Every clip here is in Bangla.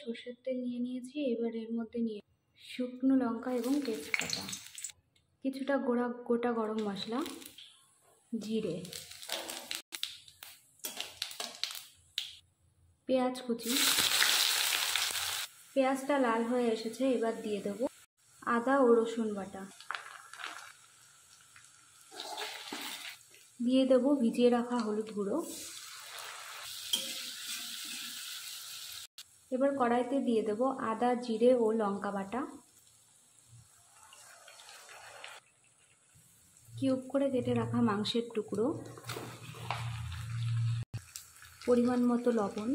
সর্ষের তেল নিয়ে নিয়েছি। এবার এর মধ্যে নিয়ে শুকনো লঙ্কা এবং তেজপাতা, কিছুটা গোটা গরম মশলা, জিরে, পেঁয়াজ কুচি। পেঁয়াজটা লাল হয়ে এসেছে, এবার দিয়ে দেব আদা ও রসুন বাটা, দিয়ে দেব ভিজিয়ে রাখা হলুদ গুঁড়ো। এবার কড়াইতে দিয়ে দেব আদা, জিরে ও লঙ্কা বাটা, কিউব করে কেটে রাখা মাংসের টুকরো, পরিমাণ মতো লবণ,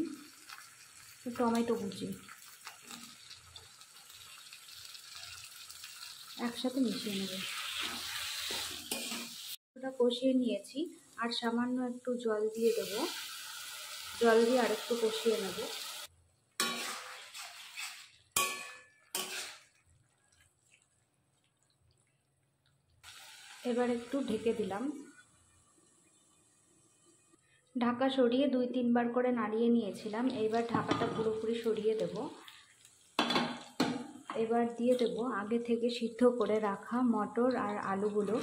টমেটো কুচি একসাথে মিশিয়ে নেব। ওটা কষিয়ে নিয়েছি, আর সামান্য একটু জল দিয়ে দেব। জল দিয়ে আরেকটু কষিয়ে নেব। এবার একটু ঢেকে দিলাম। ঢাকা সরিয়ে 2-3 বার করে নাড়িয়ে নিয়েছিলাম। এইবার ঢাকাটা পুরোপুরি সরিয়ে দেব। এবার দিয়ে দেব আগে থেকে সিদ্ধ করে রাখা মটর আর আলুগুলো।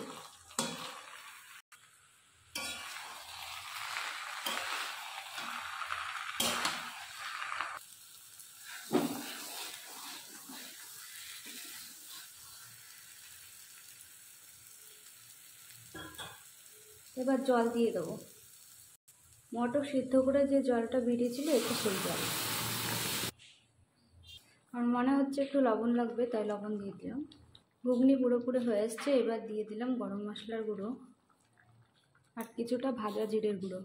এবার জল দিয়ে দেবো। মটর সিদ্ধ করে যে জলটা বেরিয়েছিল একটু সেই জল। আমার মনে হচ্ছে একটু লবণ লাগবে, তাই লবণ দিয়ে দিলাম। ঘুগনি পুরোপুরি হয়ে এসছে। এবার দিয়ে দিলাম গরম মশলার গুঁড়ো আর কিছুটা ভাজা জিরের গুঁড়ো।